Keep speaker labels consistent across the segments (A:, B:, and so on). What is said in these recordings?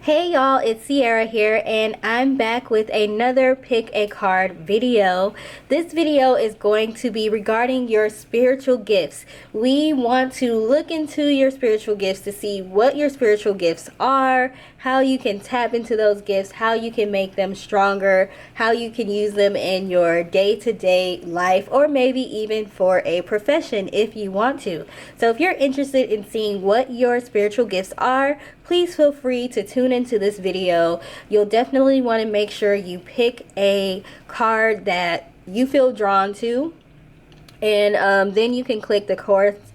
A: Hey y'all, it's Sierra here and I'm back with another pick a card video. This video is going to be regarding your spiritual gifts. We want to look into your spiritual gifts to see what your spiritual gifts are, how you can tap into those gifts, how you can make them stronger, how you can use them in your day-to-day life, or maybe even for a profession if you want to. So if you're interested in seeing what your spiritual gifts are, please feel free to tune into this video. You'll definitely want to make sure you pick a card that you feel drawn to, and then you can click the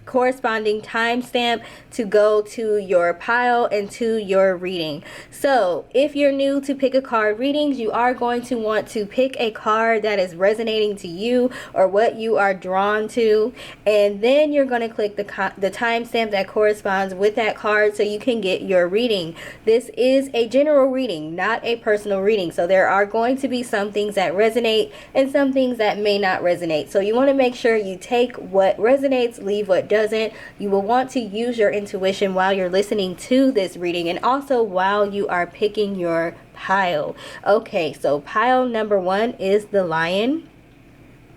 A: corresponding timestamp to go to your pile and to your reading. So if you're new to pick a card readings, you are going to want to pick a card that is resonating to you or what you are drawn to, and then you're going to click the timestamp that corresponds with that card so you can get your reading. This is a general reading, not a personal reading, so there are going to be some things that resonate and some things that may not resonate. So you want to make sure you take what resonates, leave what doesn't. You will want to use your intuition while you're listening to this reading and also while you are picking your pile. Okay, so pile number 1 is the lion.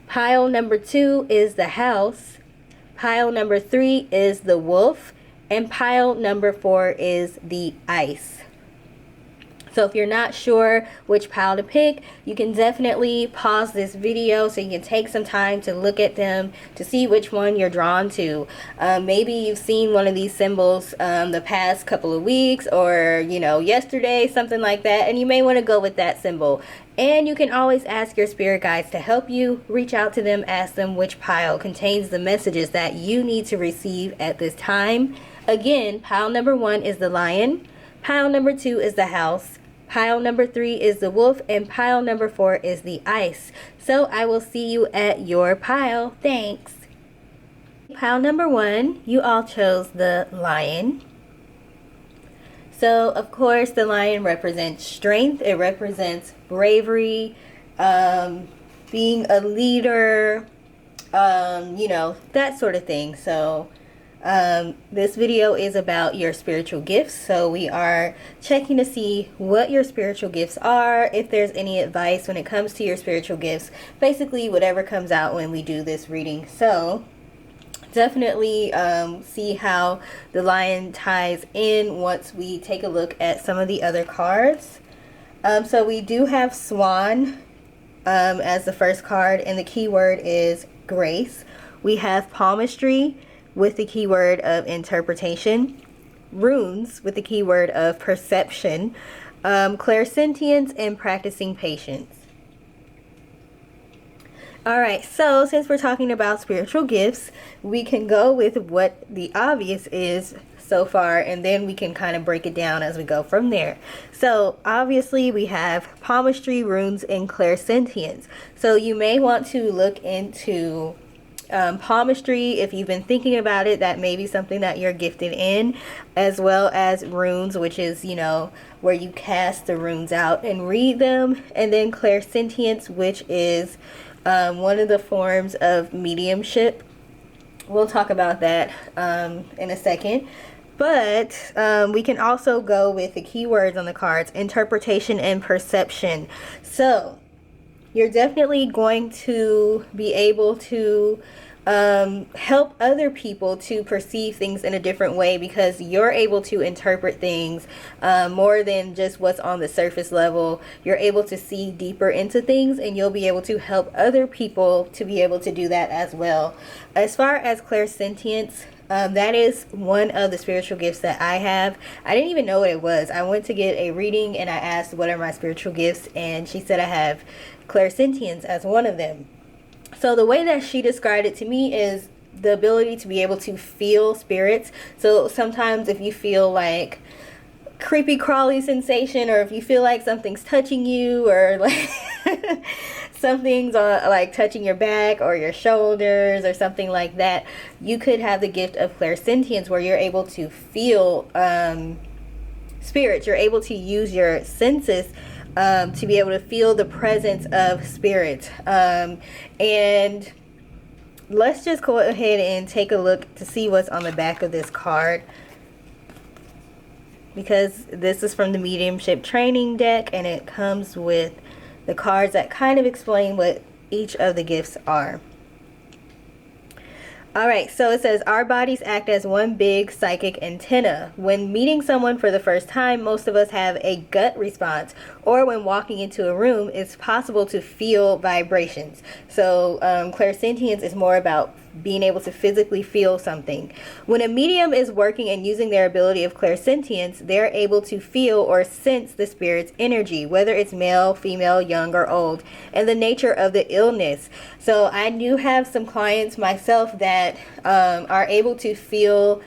A: Pile number 2 is the house. Pile number 3 is the wolf. And pile number 4 is the ice. So if you're not sure which pile to pick, you can definitely pause this video so you can take some time to look at them to see which one you're drawn to. Maybe you've seen one of these symbols the past couple of weeks, or yesterday, something like that, and you may want to go with that symbol. And you can always ask your spirit guides to help you. Reach out to them, ask them which pile contains the messages that you need to receive at this time. Again, pile number 1 is the lion, pile number 2 is the house, pile number 3 is the wolf, and pile number 4 is the ice. So I will see you at your pile. Thanks. Pile number 1, you all chose the lion. So of course the lion represents strength. It represents bravery, being a leader, that sort of thing. So this video is about your spiritual gifts, so we are checking to see what your spiritual gifts are, if there's any advice when it comes to your spiritual gifts, basically whatever comes out when we do this reading. So definitely see how the lion ties in once we take a look at some of the other cards. So we do have swan as the first card, and the keyword is grace. We have palmistry with the keyword of interpretation, runes with the keyword of perception, clairsentience, and practicing patience. Alright, so since we're talking about spiritual gifts, we can go with what the obvious is so far, and then we can kind of break it down as we go from there. So obviously we have palmistry, runes, and clairsentience. So you may want to look into palmistry if you've been thinking about it. That may be something that you're gifted in, as well as runes, which is where you cast the runes out and read them, and then clairsentience, which is one of the forms of mediumship. We'll talk about that in a second. But we can also go with the keywords on the cards, interpretation and perception. So you're definitely going to be able to help other people to perceive things in a different way, because you're able to interpret things more than just what's on the surface level. You're able to see deeper into things, and you'll be able to help other people to be able to do that as well. As far as clairsentience, that is one of the spiritual gifts that I have. I didn't even know what it was. I went to get a reading and I asked what are my spiritual gifts, and she said I have clairsentience as one of them. So the way that she described it to me is the ability to be able to feel spirits. So sometimes if you feel like creepy crawly sensation, or if you feel like something's touching you, or like something's like touching your back or your shoulders or something like that, you could have the gift of clairsentience, where you're able to feel spirits. You're able to use your senses to be able to feel the presence of spirit. And let's just go ahead and take a look to see what's on the back of this card. because this is from the mediumship training deck, and it comes with the cards that kind of explain what each of the gifts are. All right, so it says our bodies act as one big psychic antenna. When meeting someone for the first time, most of us have a gut response, or when walking into a room, it's possible to feel vibrations. So clairsentience is more about being able to physically feel something. When a medium is working and using their ability of clairsentience, they're able to feel or sense the spirit's energy, whether it's male, female, young, or old, and the nature of the illness. So I do have some clients myself that are able to feel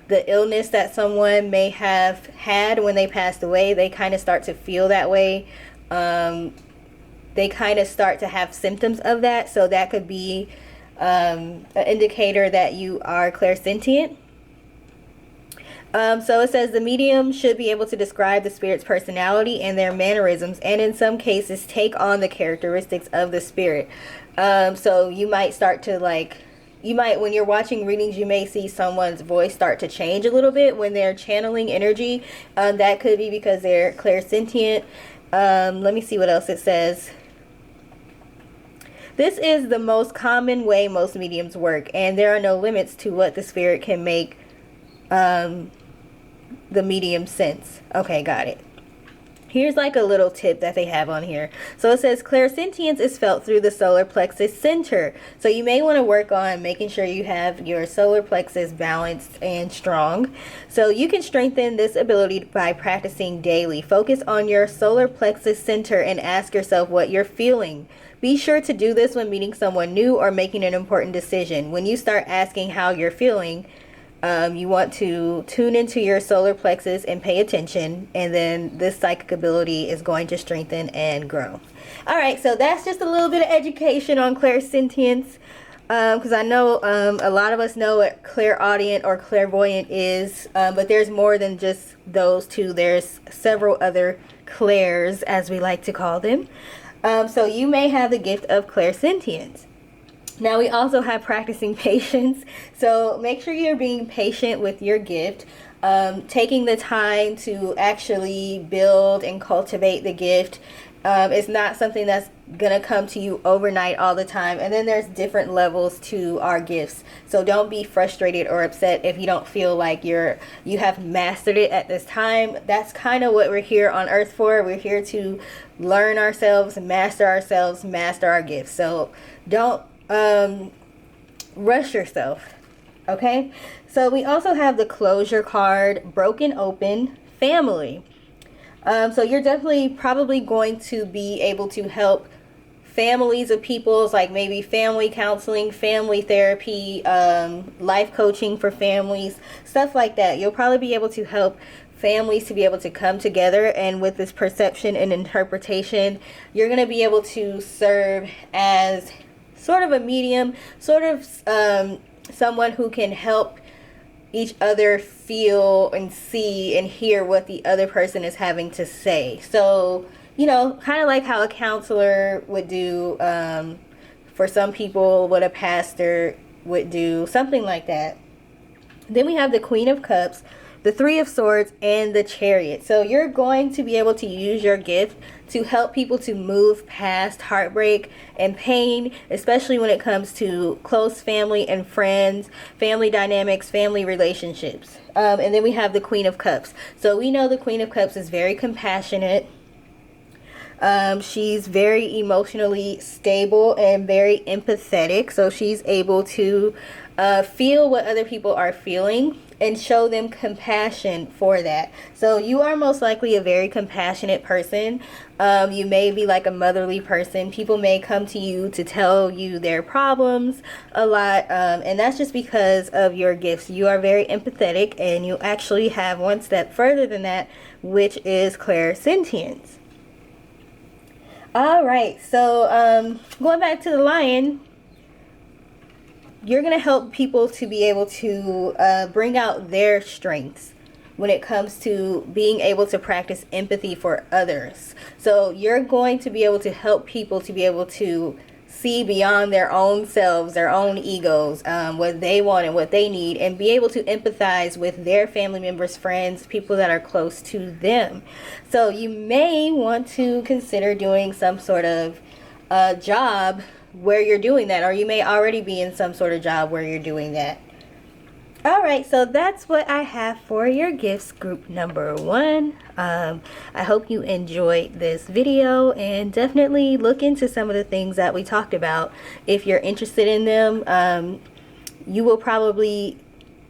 A: the illness that someone may have had when they passed away. They kind of start to feel that way. They kind of start to have symptoms of that. So that could be an indicator that you are clairsentient. So it says the medium should be able to describe the spirit's personality and their mannerisms, and in some cases take on the characteristics of the spirit. So you might start to when you're watching readings, you may see someone's voice start to change a little bit when they're channeling energy. That could be because they're clairsentient. Let me see what else it says. This is the most common way most mediums work, and there are no limits to what the spirit can make the medium sense. Okay, got it. Here's like a little tip that they have on here. So it says clairsentience is felt through the solar plexus center. So you may want to work on making sure you have your solar plexus balanced and strong. So you can strengthen this ability by practicing daily. Focus on your solar plexus center and ask yourself what you're feeling. Be sure to do this when meeting someone new or making an important decision. When you start asking how you're feeling, you want to tune into your solar plexus and pay attention, and then this psychic ability is going to strengthen and grow. All right, so that's just a little bit of education on clairsentience, because I know a lot of us know what clairaudient or clairvoyant is, but there's more than just those two. There's several other clairs, as we like to call them. So you may have the gift of clairsentience. Now we also have practicing patience, so make sure you're being patient with your gift, taking the time to actually build and cultivate the gift. It's not something that's gonna come to you overnight all the time, and then there's different levels to our gifts. So don't be frustrated or upset if you don't feel like you have mastered it at this time. That's kind of what we're here on earth for. We're here to learn ourselves, master our gifts. So don't rush yourself. Okay, so we also have the closure card, broken open, family. So you're definitely probably going to be able to help families of people's, like maybe family counseling, family therapy, life coaching for families, stuff like that. You'll probably be able to help families to be able to come together, and with this perception and interpretation, you're going to be able to serve as sort of a medium, sort of someone who can help each other feel and see and hear what the other person is having to say. So, you know, kind of like how a counselor would do for some people, what a pastor would do, something like that. Then we have the Queen of Cups, the Three of Swords, and the Chariot. So you're going to be able to use your gift to help people to move past heartbreak and pain, especially when it comes to close family and friends, family dynamics, family relationships. And then we have the Queen of Cups. So we know the Queen of Cups is very compassionate. She's very emotionally stable and very empathetic. So she's able to feel what other people are feeling and show them compassion for that. So you are most likely a very compassionate person. You may be like a motherly person. People may come to you to tell you their problems a lot, and that's just because of your gifts. You are very empathetic, and you actually have one step further than that, which is clairsentience. All right, so going back to the Lion, you're going to help people to be able to bring out their strengths when it comes to being able to practice empathy for others. So you're going to be able to help people to be able to see beyond their own selves, their own egos, what they want and what they need, and be able to empathize with their family members, friends, people that are close to them. So you may want to consider doing some sort of job where you're doing that, or you may already be in some sort of job where you're doing that. All right, so that's what I have for your gifts group number 1. I hope you enjoyed this video, and definitely look into some of the things that we talked about. If you're interested in them, you will probably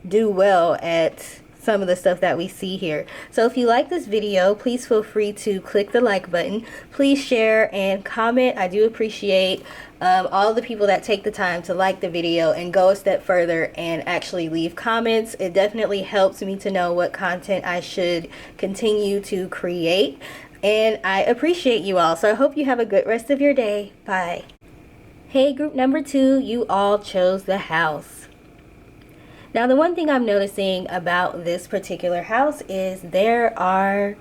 A: do well at some of the stuff that we see here. So if you like this video, please feel free to click the like button. Please share and comment. I do appreciate all the people that take the time to like the video and go a step further and actually leave comments. It definitely helps me to know what content I should continue to create, and I appreciate you all. So I hope you have a good rest of your day. Bye. Hey, group number 2, you all chose the house. Now, the one thing I'm noticing about this particular house is there are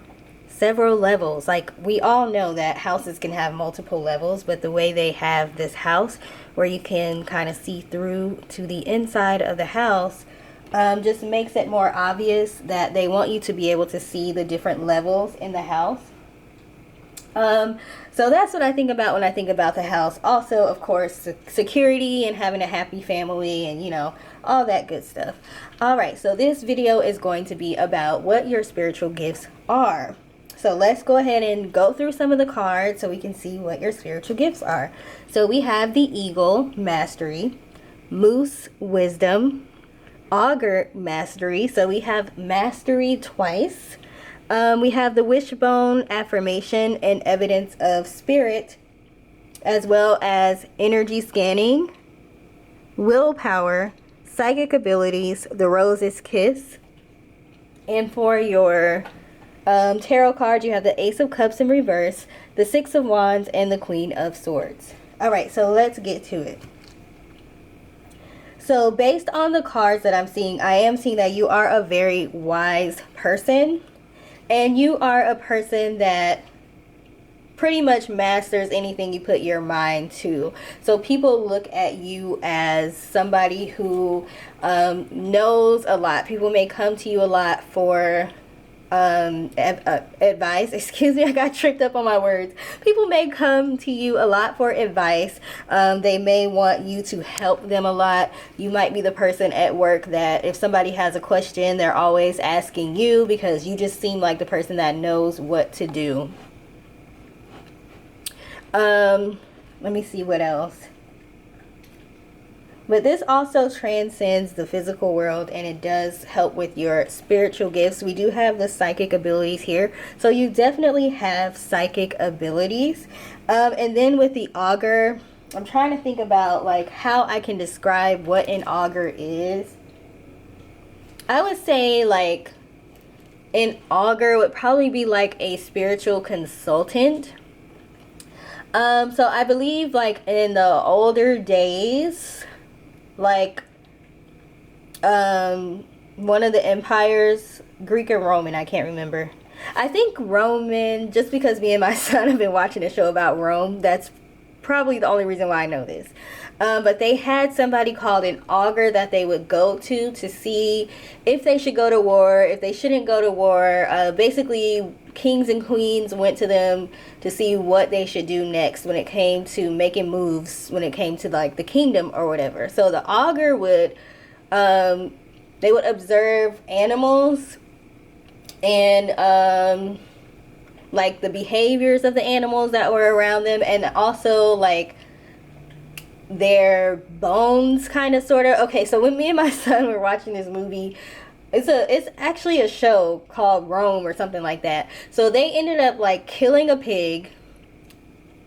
A: several levels. Like, we all know that houses can have multiple levels, but the way they have this house where you can kind of see through to the inside of the house just makes it more obvious that they want you to be able to see the different levels in the house. So that's what I think about when I think about the house. Also, of course, security and having a happy family and, you know, all that good stuff. All right, so this video is going to be about what your spiritual gifts are. So let's go ahead and go through some of the cards so we can see what your spiritual gifts are. So we have the Eagle, Mastery, Moose, Wisdom, Augur, Mastery. So we have Mastery twice. We have the Wishbone, Affirmation, and Evidence of Spirit, as well as Energy Scanning, Willpower, Psychic Abilities, the Rose's Kiss. And for your tarot card, you have the Ace of Cups in reverse, the Six of Wands, and the Queen of Swords. Alright, so let's get to it. So based on the cards that I'm seeing, I am seeing that you are a very wise person. And you are a person that pretty much masters anything you put your mind to. So people look at you as somebody who knows a lot. People may come to you a lot for advice. Excuse me, I got tripped up on my words. People may come to you a lot for advice. They may want you to help them a lot. You might be the person at work that if somebody has a question, they're always asking you because you just seem like the person that knows what to do. Let me see what else. But this also transcends the physical world, and it does help with your spiritual gifts. We do have the psychic abilities here. So you definitely have psychic abilities. And then with the augur, I'm trying to think about like how I can describe what an augur is. I would say like an augur would probably be like a spiritual consultant. So I believe like in the older days, like one of the empires, Greek or Roman, I can't remember. I think Roman, just because me and my son have been watching a show about Rome. That's probably the only reason why I know this. But they had somebody called an augur that they would go to see if they should go to war, if they shouldn't go to war. Basically, kings and queens went to them to see what they should do next when it came to making moves, when it came to like the kingdom or whatever. So the augur would, they would observe animals and like the behaviors of the animals that were around them, and also like their bones, kind of, sort of. Okay, so when me and my son were watching this movie, it's actually a show called Rome or something like that. So they ended up like killing a pig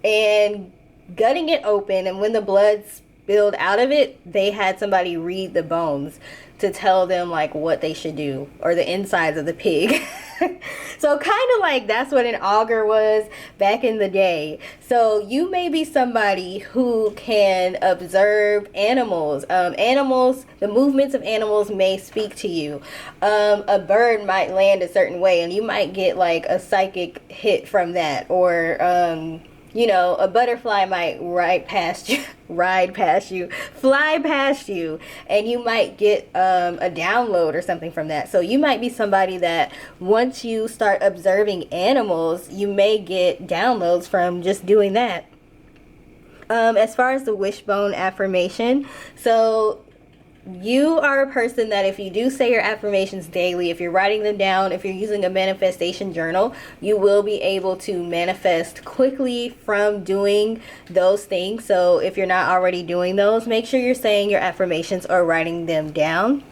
A: and gutting it open, and when the blood spilled out of it, they had somebody read the bones to tell them like what they should do, or the insides of the pig. So kind of like that's what an augur was back in the day. So you may be somebody who can observe animals. The movements of animals may speak to you. A bird might land a certain way and you might get like a psychic hit from that, or a butterfly might ride past you, fly past you, and you might get a download or something from that. So you might be somebody that once you start observing animals, you may get downloads from just doing that. As far as the wishbone affirmation, so you are a person that if you do say your affirmations daily, if you're writing them down, if you're using a manifestation journal, you will be able to manifest quickly from doing those things. So if you're not already doing those, make sure you're saying your affirmations or writing them down.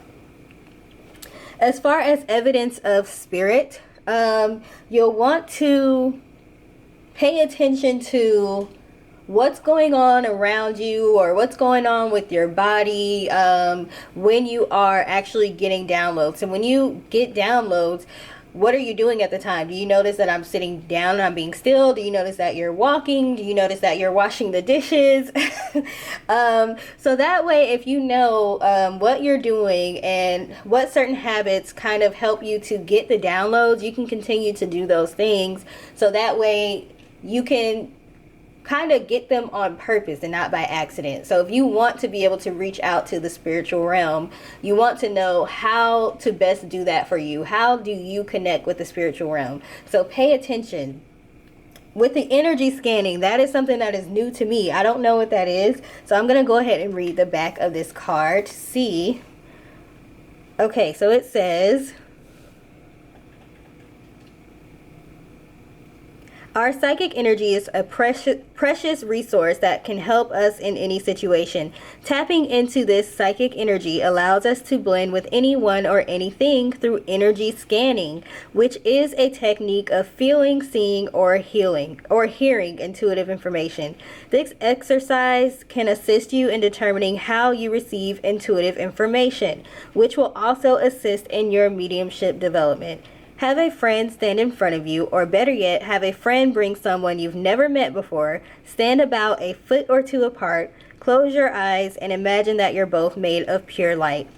A: As far as evidence of spirit, you'll want to pay attention to what's going on around you or what's going on with your body when you are actually getting downloads. And when you get downloads, what are you doing at the time? Do you notice that I'm sitting down and I'm being still? Do you notice that you're walking? Do you notice that you're washing the dishes? So that way, if you know what you're doing and what certain habits kind of help you to get the downloads, you can continue to do those things. So that way you can kind of get them on purpose and not by accident. So if you want to be able to reach out to the spiritual realm, you want to know how to best do that for you. How do you connect with the spiritual realm? So pay attention. With the energy scanning, that is something that is new to me. I don't know what that is. So I'm going to go ahead and read the back of this card to see. Okay, so it says, our psychic energy is a precious resource that can help us in any situation. Tapping into this psychic energy allows us to blend with anyone or anything through energy scanning, which is a technique of feeling, seeing, or hearing intuitive information. This exercise can assist you in determining how you receive intuitive information, which will also assist in your mediumship development. Have a friend stand in front of you, or better yet, have a friend bring someone you've never met before. Stand about a foot or two apart, close your eyes, and imagine that you're both made of pure light.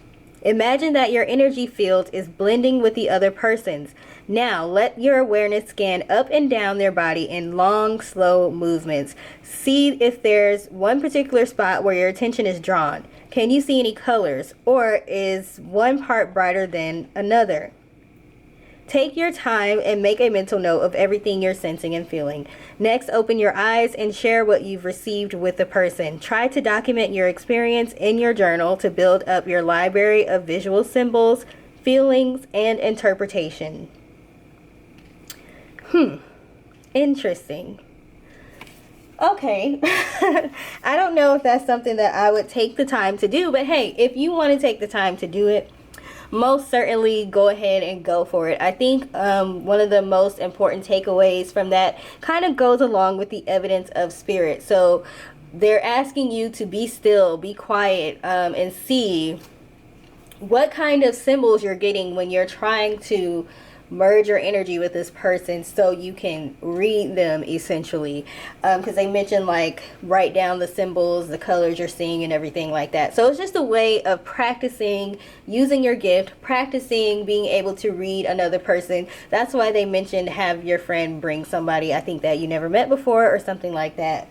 A: Imagine that your energy field is blending with the other person's. Now, let your awareness scan up and down their body in long, slow movements. See if there's one particular spot where your attention is drawn. Can you see any colors, or is one part brighter than another? Take your time and make a mental note of everything you're sensing and feeling. Next, open your eyes and share what you've received with the person. Try to document your experience in your journal to build up your library of visual symbols, feelings, and interpretation. Interesting. Okay. I don't know if that's something that I would take the time to do, but hey, if you want to take the time to do it, most certainly go ahead and go for it. I think one of the most important takeaways from that kind of goes along with the evidence of spirit. So they're asking you to be still, be quiet, and see what kind of symbols you're getting when you're trying to merge your energy with this person so you can read them, essentially, because they mentioned like write down the symbols, the colors you're seeing, and everything like that. So it's just a way of practicing using your gift, practicing being able to read another person. That's why they mentioned have your friend bring somebody, I think, that you never met before or something like that.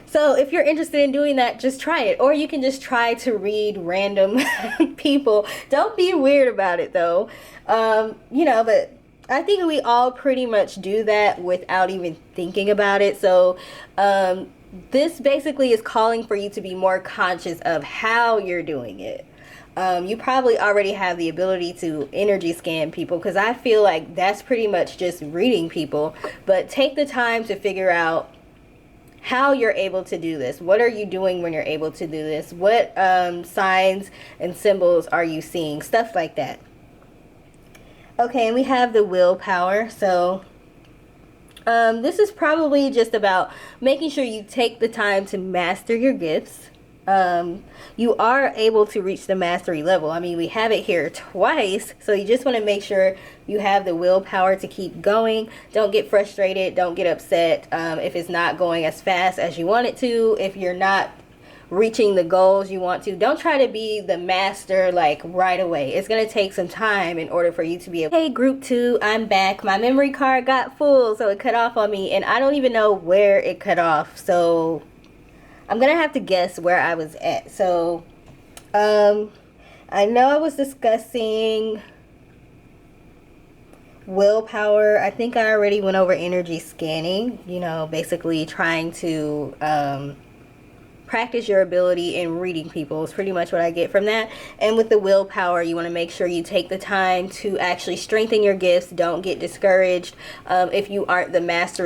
A: So if you're interested in doing that, just try it. Or you can just try to read random people. Don't be weird about it, though. But I think we all pretty much do that without even thinking about it. So this basically is calling for you to be more conscious of how you're doing it. You probably already have the ability to energy scan people, because I feel like that's pretty much just reading people. But take the time to figure out how you're able to do this. What are you doing when you're able to do this? What signs and symbols are you seeing? Stuff like that. Okay, and we have the willpower. So this is probably just about making sure you take the time to master your gifts. You are able to reach the mastery level. I mean, we have it here twice, so you just want to make sure you have the willpower to keep going. Don't get frustrated, don't get upset if it's not going as fast as you want it to, if you're not reaching the goals you want to. Don't try to be the master like right away. It's going to take some time in order for you to be able. Hey group 2, I'm back. My memory card got full, so it cut off on me, and I don't even know where it cut off, so I'm gonna have to guess where I was at. So I know I was discussing willpower. I think I already went over energy scanning, you know, basically trying to practice your ability in reading people is pretty much what I get from that. And with the willpower, you want to make sure you take the time to actually strengthen your gifts. Don't get discouraged if you aren't the master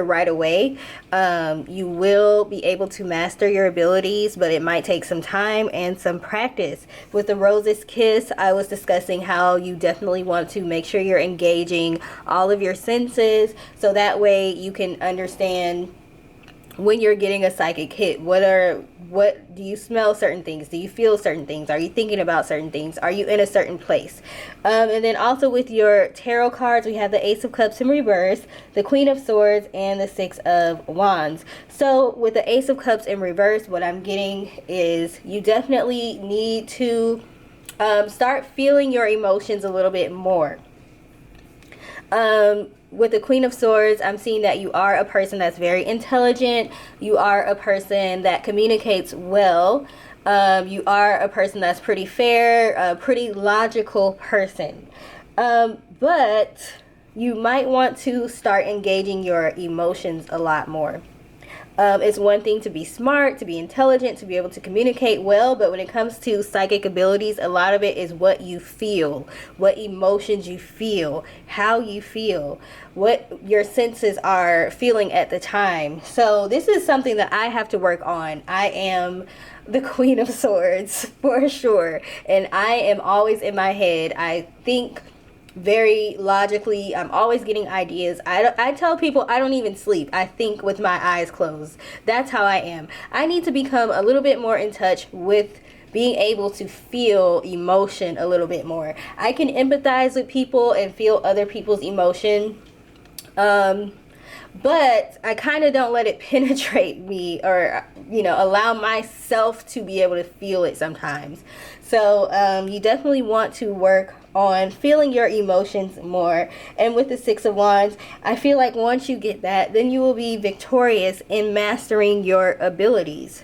A: right away. You will be able to master your abilities, but it might take some time and some practice. With the Rose's Kiss, I was discussing how you definitely want to make sure you're engaging all of your senses, so that way you can understand when you're getting a psychic hit. What do you smell certain things? Do you feel certain things? Are you thinking about certain things? Are you in a certain place? And then also with your tarot cards, we have the Ace of Cups in reverse, the Queen of Swords, and the Six of Wands. So with the Ace of Cups in reverse, what I'm getting is you definitely need to start feeling your emotions a little bit more. With the Queen of Swords, I'm seeing that you are a person that's very intelligent. You are a person that communicates well. You are a person that's pretty fair, a pretty logical person. But you might want to start engaging your emotions a lot more. It's one thing to be smart, to be intelligent, to be able to communicate well, but when it comes to psychic abilities, a lot of it is what you feel, what emotions you feel, how you feel, what your senses are feeling at the time. So this is something that I have to work on. I am the Queen of Swords for sure, and I am always in my head. I think very logically. I'm always getting ideas. I tell people I don't even sleep. I think with my eyes closed. That's how I am. I need to become a little bit more in touch with being able to feel emotion a little bit more. I can empathize with people and feel other people's emotion, but I kind of don't let it penetrate me, or allow myself to be able to feel it sometimes. So you definitely want to work on feeling your emotions more. And with the Six of Wands, I feel like once you get that, then you will be victorious in mastering your abilities.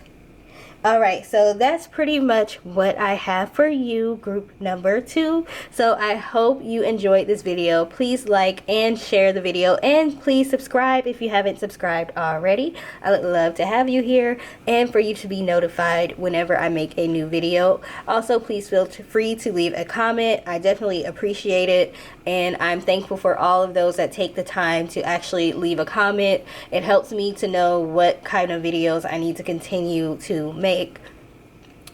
A: Alright, so that's pretty much what I have for you, group number 2. So I hope you enjoyed this video. Please like and share the video, and please subscribe if you haven't subscribed already. I would love to have you here and for you to be notified whenever I make a new video. Also, please feel free to leave a comment. I definitely appreciate it, and I'm thankful for all of those that take the time to actually leave a comment. It helps me to know what kind of videos I need to continue to make.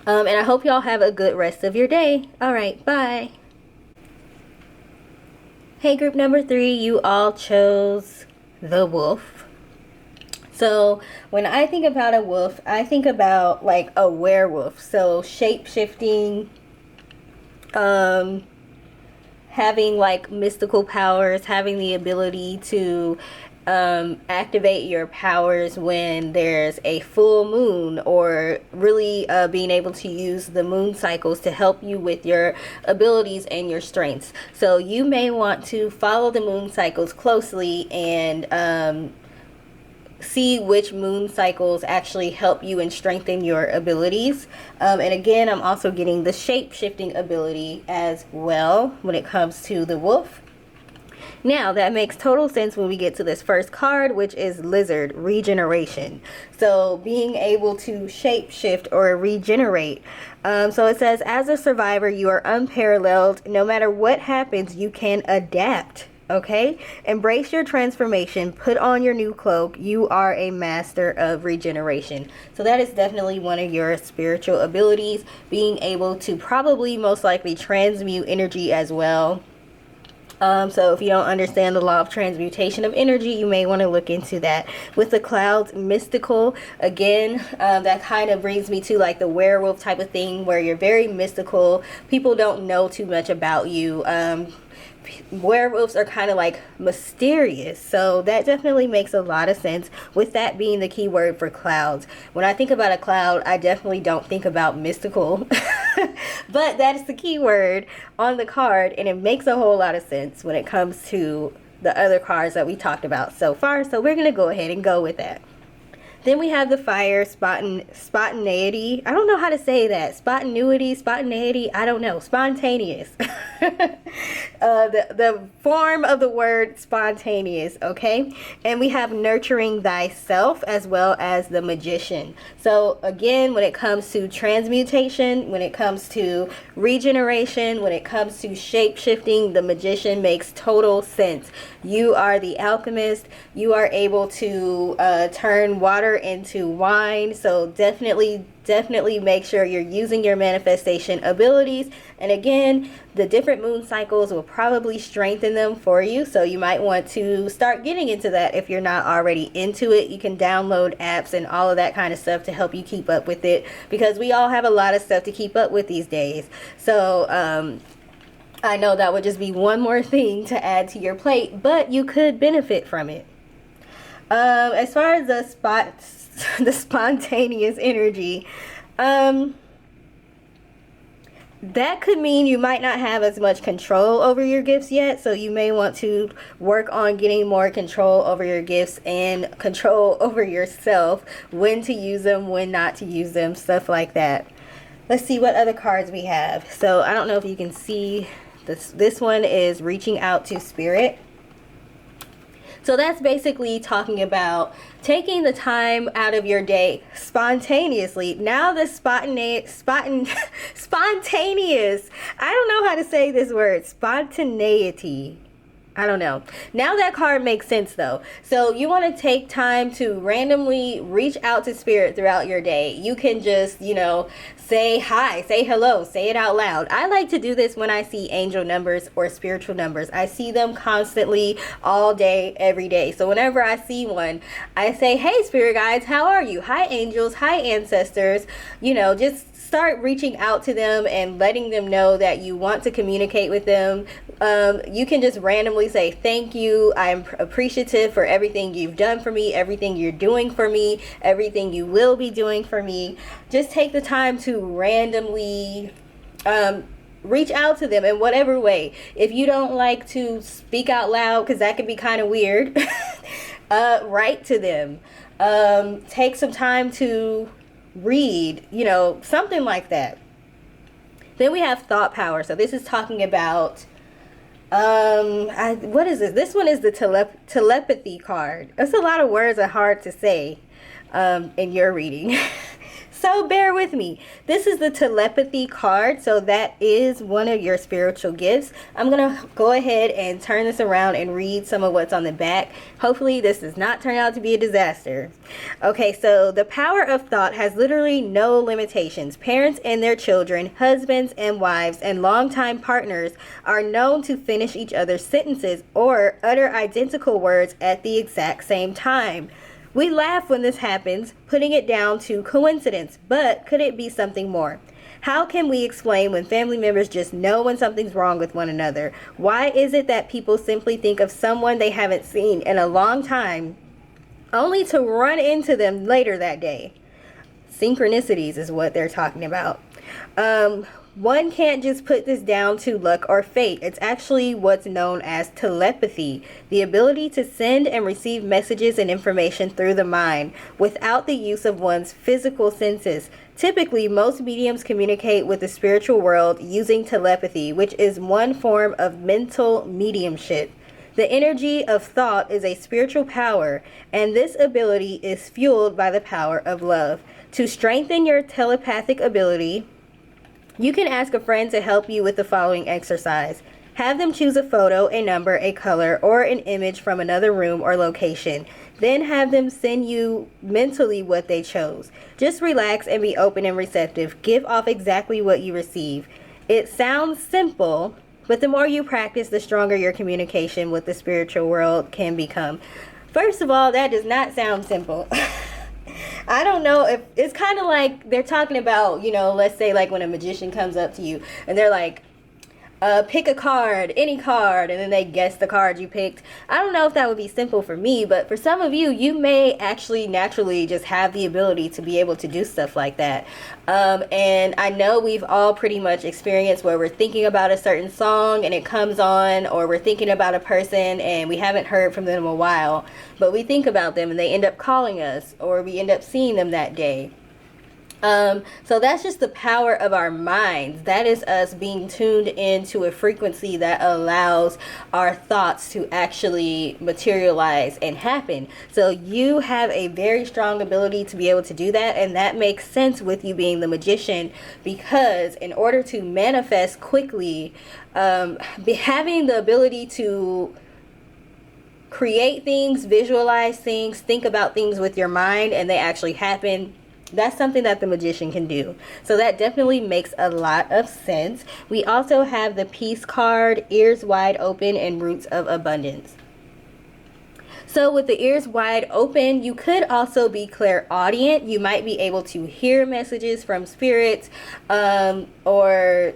A: And I hope y'all have a good rest of your day. Alright, bye. Hey group number 3, you all chose the wolf. So when I think about a wolf, I think about like a werewolf. So shape-shifting, having like mystical powers, having the ability to activate your powers when there's a full moon, or really being able to use the moon cycles to help you with your abilities and your strengths. So you may want to follow the moon cycles closely and see which moon cycles actually help you and strengthen your abilities. And again, I'm also getting the shape-shifting ability as well when it comes to the wolf. Now, that makes total sense when we get to this first card, which is Lizard, Regeneration. So, being able to shape-shift or regenerate. So it says, as a survivor, you are unparalleled. No matter what happens, you can adapt. Okay? Embrace your transformation. Put on your new cloak. You are a master of regeneration. So that is definitely one of your spiritual abilities. Being able to probably most likely transmute energy as well. So if you don't understand the law of transmutation of energy, you may want to look into that. With the clouds, mystical, again, that kind of brings me to like the werewolf type of thing, where you're very mystical. People don't know too much about you. werewolves are kind of like mysterious, so that definitely makes a lot of sense, with that being the key word for clouds. When I think about a cloud, I definitely don't think about mystical, but that is the key word on the card, and it makes a whole lot of sense when it comes to the other cards that we talked about so far, so we're gonna go ahead and go with that. Then we have the fire, spontaneity. I don't know how to say that. Spontaneity. I don't know. Spontaneous. The form of the word spontaneous, okay? And we have nurturing thyself, as well as the magician. So again, when it comes to transmutation, when it comes to regeneration, when it comes to shape shifting, the magician makes total sense. You are the alchemist. You are able to turn water into wine. So definitely make sure you're using your manifestation abilities. And again, the different moon cycles will probably strengthen them for you, so you might want to start getting into that if you're not already into it. You can download apps and all of that kind of stuff to help you keep up with it, because we all have a lot of stuff to keep up with these days. So I know that would just be one more thing to add to your plate, but you could benefit from it. As far as the spontaneous energy, that could mean you might not have as much control over your gifts yet, so you may want to work on getting more control over your gifts and control over yourself, when to use them, when not to use them, stuff like that. Let's see what other cards we have. So I don't know if you can see this one is reaching out to spirit. So that's basically talking about taking the time out of your day spontaneously. Now the spontaneous, I don't know how to say this word, spontaneity. I don't know. Now that card makes sense though. So you want to take time to randomly reach out to spirit throughout your day. You can just, say hi, say hello, say it out loud. I like to do this when I see angel numbers or spiritual numbers. I see them constantly all day, every day. So whenever I see one, I say, hey spirit guides, how are you? Hi angels, hi ancestors. Just start reaching out to them and letting them know that you want to communicate with them. You can just randomly say, thank you, I'm appreciative for everything you've done for me, everything you're doing for me, everything you will be doing for me. Just take the time to randomly reach out to them in whatever way. If you don't like to speak out loud, because that can be kind of weird, write to them. Take some time to read, something like that. Then we have thought power. So this is talking about what is this? This one is the telepathy card. That's a lot of words are hard to say in your reading. So bear with me. This is the telepathy card. So that is one of your spiritual gifts. I'm going to go ahead and turn this around and read some of what's on the back. Hopefully this does not turn out to be a disaster. Okay, so the power of thought has literally no limitations. Parents and their children, husbands and wives, and longtime partners are known to finish each other's sentences or utter identical words at the exact same time. We laugh when this happens, putting it down to coincidence, but could it be something more? How can we explain when family members just know when something's wrong with one another? Why is it that people simply think of someone they haven't seen in a long time, only to run into them later that day? Synchronicities is what they're talking about. One can't just put this down to luck or fate. It's actually what's known as telepathy, the ability to send and receive messages and information through the mind without the use of one's physical senses. Typically, most mediums communicate with the spiritual world using telepathy, which is one form of mental mediumship. The energy of thought is a spiritual power, and this ability is fueled by the power of love. To strengthen your telepathic ability, you can ask a friend to help you with the following exercise. Have them choose a photo, a number, a color, or an image from another room or location. Then have them send you mentally what they chose. Just relax and be open and receptive. Give off exactly what you receive. It sounds simple, but the more you practice, the stronger your communication with the spiritual world can become. First of all, that does not sound simple. I don't know if it's kind of like they're talking about, let's say like when a magician comes up to you and they're like, pick a card, any card, and then they guess the card you picked. I don't know if that would be simple for me, but for some of you, you may actually naturally just have the ability to be able to do stuff like that. And I know we've all pretty much experienced where we're thinking about a certain song and it comes on, or we're thinking about a person and we haven't heard from them in a while, but we think about them and they end up calling us, or we end up seeing them that day. So that's just the power of our minds. That is us being tuned into a frequency that allows our thoughts to actually materialize and happen. So you have a very strong ability to be able to do that, and that makes sense with you being the magician, because in order to manifest quickly, having the ability to create things, visualize things, think about things with your mind, and they actually happen, that's something that the magician can do. So that definitely makes a lot of sense. We also have the Peace card, Ears Wide Open, and Roots of Abundance. So with the ears wide open, you could also be clairaudient. You might be able to hear messages from spirits, or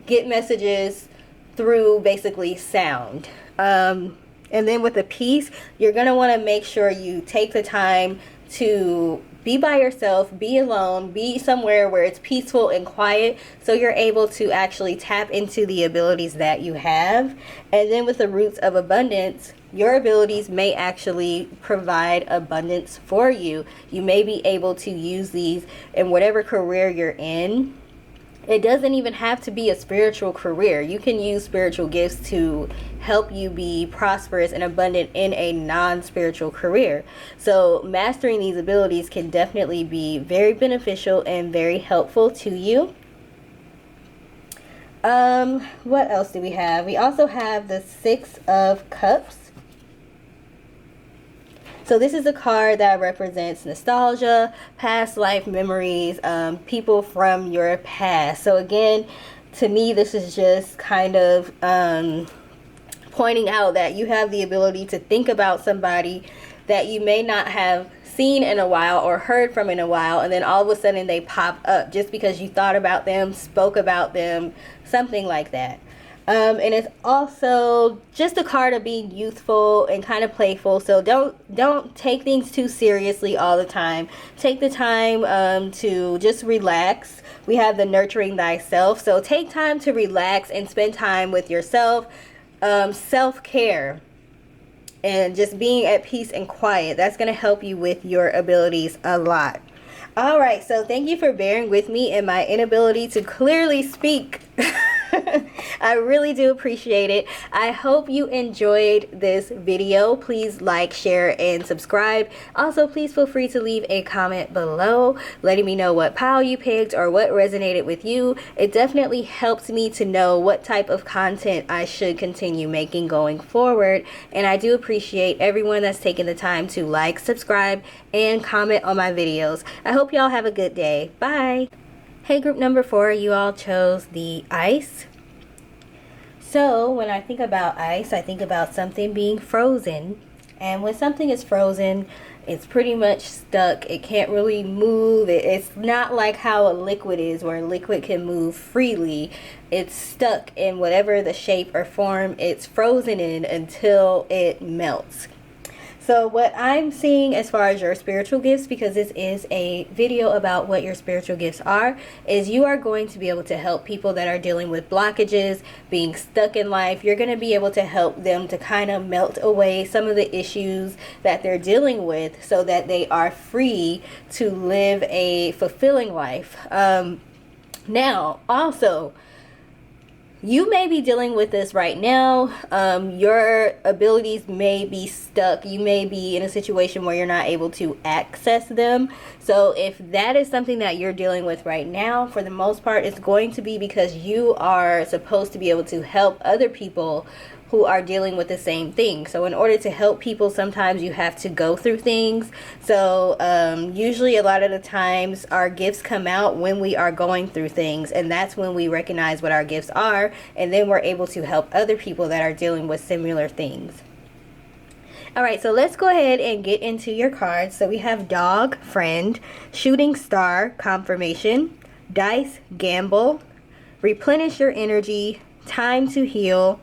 A: get messages through basically sound. And then with the Peace, you're going to want to make sure you take the time to be by yourself, be alone, be somewhere where it's peaceful and quiet, so you're able to actually tap into the abilities that you have. And then with the Roots of Abundance, your abilities may actually provide abundance for you. You may be able to use these in whatever career you're in. It doesn't even have to be a spiritual career. You can use spiritual gifts to help you be prosperous and abundant in a non-spiritual career. So mastering these abilities can definitely be very beneficial and very helpful to you. What else do we have? We also have the Six of Cups. So this is a card that represents nostalgia, past life memories, people from your past. So again, to me, this is just kind of pointing out that you have the ability to think about somebody that you may not have seen in a while or heard from in a while, and then all of a sudden they pop up just because you thought about them, spoke about them, something like that. And it's also just a card of being youthful and kind of playful. So don't take things too seriously all the time. Take the time to just relax. We have the Nurturing Thyself. So take time to relax and spend time with yourself. Self-care and just being at peace and quiet. That's going to help you with your abilities a lot. All right, so thank you for bearing with me in my inability to clearly speak. I really do appreciate it. I hope you enjoyed this video. Please like, share, and subscribe. Also, please feel free to leave a comment below letting me know what pile you picked or what resonated with you. It definitely helps me to know what type of content I should continue making going forward. And I do appreciate everyone that's taken the time to like, subscribe, and comment on my videos. I hope y'all have a good day. Bye. Hey, group number 4, you all chose the ice. So when I think about ice, I think about something being frozen. And when something is frozen, it's pretty much stuck. It can't really move. It's not like how a liquid is, where a liquid can move freely. It's stuck in whatever the shape or form it's frozen in until it melts. So what I'm seeing as far as your spiritual gifts, because this is a video about what your spiritual gifts are, is you are going to be able to help people that are dealing with blockages, being stuck in life. You're going to be able to help them to kind of melt away some of the issues that they're dealing with so that they are free to live a fulfilling life. Now, also, you may be dealing with this right now. Your abilities may be stuck. You may be in a situation where you're not able to access them. So if that is something that you're dealing with right now, for the most part, it's going to be because you are supposed to be able to help other people who are dealing with the same thing. So in order to help people, sometimes you have to go through things. So usually a lot of the times our gifts come out when we are going through things, and that's when we recognize what our gifts are, and then we're able to help other people that are dealing with similar things. All right, so let's go ahead and get into your cards. So we have Dog, Friend, Shooting Star, Confirmation, Dice, Gamble, Replenish Your Energy, time to heal,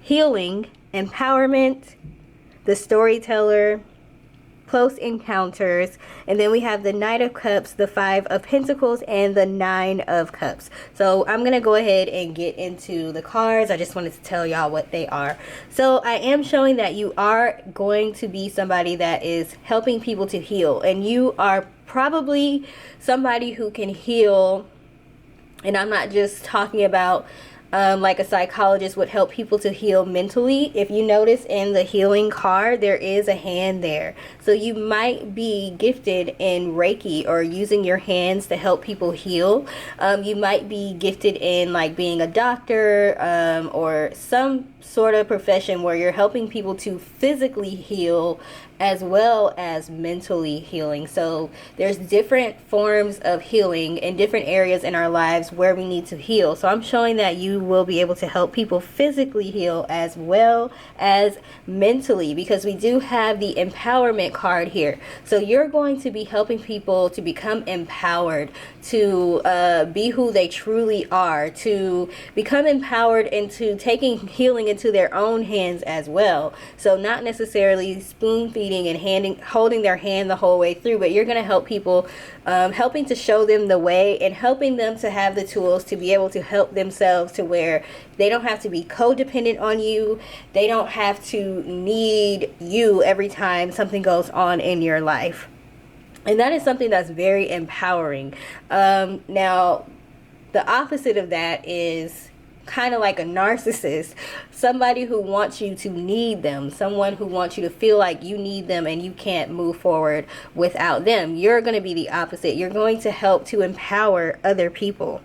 A: healing, empowerment, the storyteller, close encounters, and then we have the Knight of Cups, the Five of Pentacles, and the Nine of Cups. So I'm gonna go ahead and get into the cards. I just wanted to tell y'all what they are. So I am showing that you are going to be somebody that is helping people to heal, and you are probably somebody who can heal. And I'm not just talking about like a psychologist would help people to heal mentally. If you notice in the healing card, there is a hand there. So you might be gifted in Reiki or using your hands to help people heal. You might be gifted in like being a doctor or some sort of profession where you're helping people to physically heal as well as mentally healing. So there's different forms of healing in different areas in our lives where we need to heal. So I'm showing that you will be able to help people physically heal as well as mentally, because we do have the empowerment card here. So you're going to be helping people to become empowered, to be who they truly are, to become empowered into taking healing into their own hands as well. So not necessarily spoon feeding and holding their hand the whole way through, but you're going to help people, helping to show them the way and helping them to have the tools to be able to help themselves to where they don't have to be codependent on you. They don't have to need you every time something goes on in your life. And that is something that's very empowering. Now, the opposite of that is kind of like a narcissist, somebody who wants you to need them, someone who wants you to feel like you need them and you can't move forward without them. You're going to be the opposite. You're going to help to empower other people.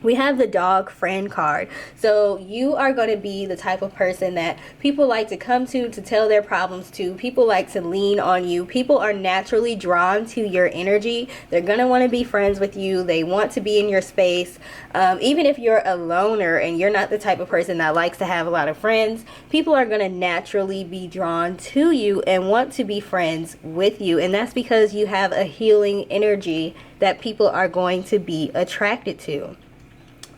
A: We have the dog friend card. So you are going to be the type of person that people like to come to tell their problems to. People like to lean on you. People are naturally drawn to your energy. They're going to want to be friends with you. They want to be in your space. Even if you're a loner and you're not the type of person that likes to have a lot of friends, people are going to naturally be drawn to you and want to be friends with you. And that's because you have a healing energy that people are going to be attracted to.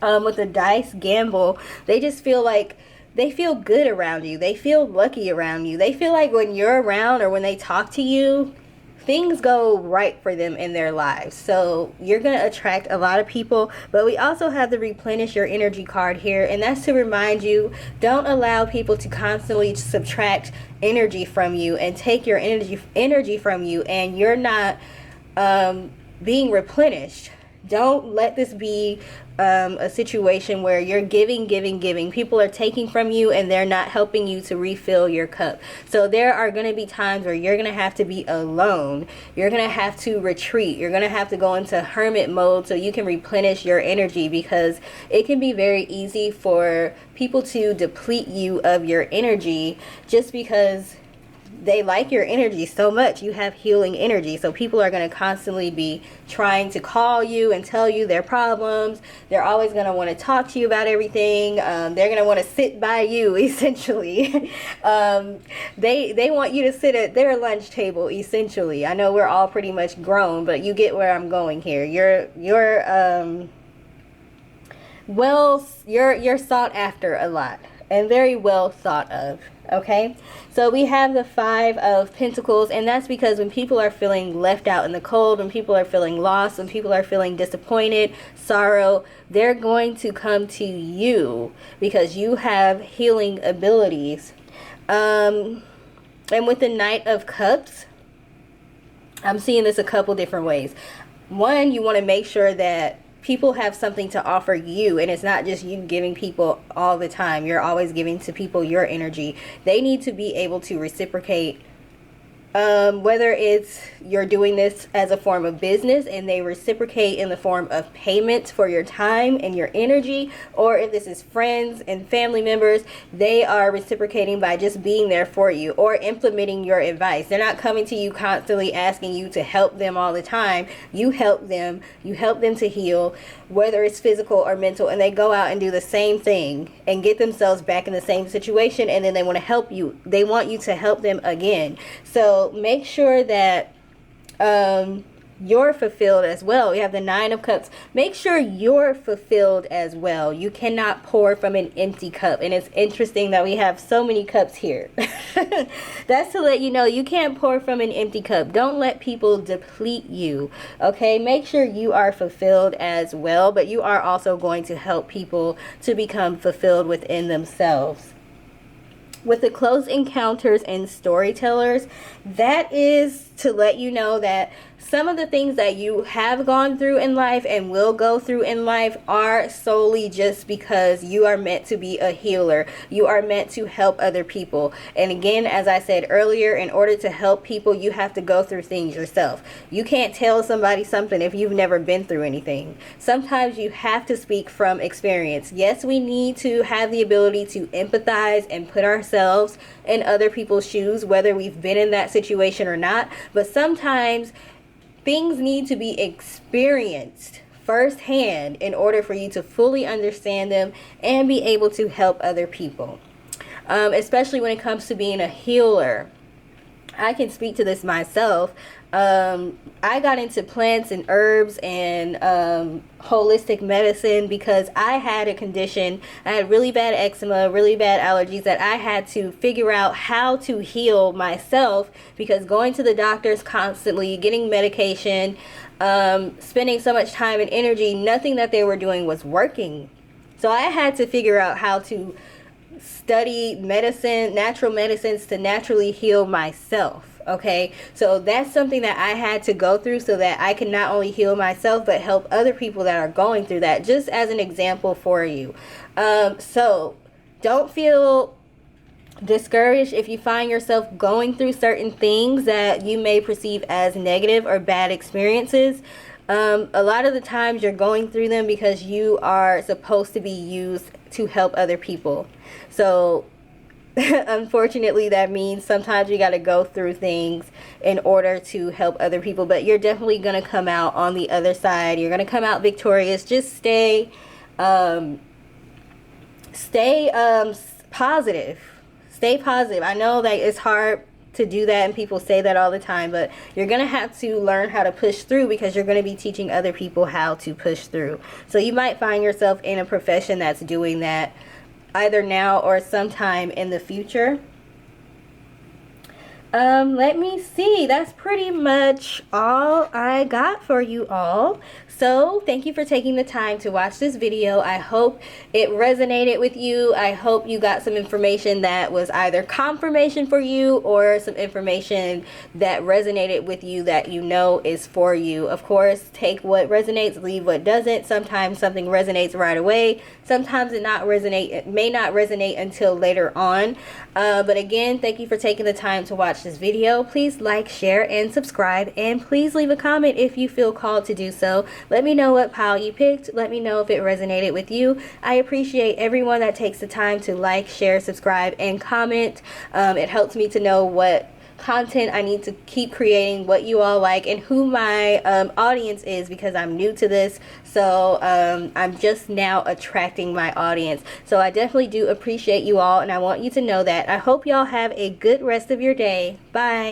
A: With the dice gamble, they just feel like they feel good around you. They feel lucky around you. They feel like when you're around or when they talk to you, things go right for them in their lives. So you're going to attract a lot of people. But we also have the replenish your energy card here, and that's to remind you, don't allow people to constantly subtract energy from you and take your energy from you, and you're not being replenished. Don't let this be a situation where you're giving. People are taking from you and they're not helping you to refill your cup. So there are going to be times where you're going to have to be alone. You're going to have to retreat. You're going to have to go into hermit mode so you can replenish your energy, because it can be very easy for people to deplete you of your energy just because they like your energy so much. You have healing energy, so people are going to constantly be trying to call you and tell you their problems. They're always going to want to talk to you about everything. They're going to want to sit by you, essentially. They want you to sit at their lunch table, essentially. I know we're all pretty much grown, but you get where I'm going here. You're sought after a lot and very well thought of. Okay, so we have the Five of Pentacles, and that's because when people are feeling left out in the cold, when people are feeling lost, when people are feeling disappointed, sorrow, they're going to come to you because you have healing abilities. And with the Knight of Cups, I'm seeing this a couple different ways. One, you want to make sure that people have something to offer you, and it's not just you giving people all the time. You're always giving to people your energy. They need to be able to reciprocate, whether it's you're doing this as a form of business and they reciprocate in the form of payment for your time and your energy, or if this is friends and family members, they are reciprocating by just being there for you or implementing your advice. They're not coming to you constantly asking you to help them all the time. You help them to heal, whether it's physical or mental, and they go out and do the same thing and get themselves back in the same situation, and then they want to help you. They want you to help them again. So make sure that you're fulfilled as well. We have the Nine of Cups. Make sure you're fulfilled as well. You cannot pour from an empty cup. And it's interesting that we have so many cups here. That's to let you know you can't pour from an empty cup. Don't let people deplete you. Okay, make sure you are fulfilled as well, but you are also going to help people to become fulfilled within themselves. With the close encounters and storytellers, that is to let you know that some of the things that you have gone through in life and will go through in life are solely just because you are meant to be a healer. You are meant to help other people. And again, as I said earlier, in order to help people, you have to go through things yourself. You can't tell somebody something if you've never been through anything. Sometimes you have to speak from experience. Yes, we need to have the ability to empathize and put ourselves in other people's shoes, whether we've been in that situation or not. But sometimes things need to be experienced firsthand in order for you to fully understand them and be able to help other people. Especially when it comes to being a healer. I can speak to this myself. I got into plants and herbs and holistic medicine because I had a condition. I had really bad eczema, really bad allergies that I had to figure out how to heal myself, because going to the doctors constantly, getting medication, spending so much time and energy, nothing that they were doing was working. So I had to figure out how to study medicine, natural medicines, to naturally heal myself. Okay, so that's something that I had to go through so that I can not only heal myself but help other people that are going through that, just as an example for you. So don't feel discouraged if you find yourself going through certain things that you may perceive as negative or bad experiences. A lot of the times you're going through them because you are supposed to be used to help other people. So unfortunately, that means sometimes you got to go through things in order to help other people, but you're definitely going to come out on the other side. You're going to come out victorious. Just stay positive. Stay positive. I know that it's hard to do that and people say that all the time, but you're going to have to learn how to push through, because you're going to be teaching other people how to push through. So you might find yourself in a profession that's doing that either now or sometime in the future. Let me see. That's pretty much all I got for you all. So thank you for taking the time to watch this video. I hope it resonated with you. I hope you got some information that was either confirmation for you or some information that resonated with you that you know is for you. Of course, take what resonates, leave what doesn't. Sometimes something resonates right away. Sometimes it may not resonate until later on. But again, thank you for taking the time to watch this video. Please like, share, and subscribe. And please leave a comment if you feel called to do so. Let me know what pile you picked. Let me know if it resonated with you. I appreciate everyone that takes the time to like, share, subscribe, and comment. It helps me to know what content I need to keep creating, what you all like, and who my audience is, because I'm new to this. So I'm just now attracting my audience. So I definitely do appreciate you all, and I want you to know that. I hope y'all have a good rest of your day. Bye.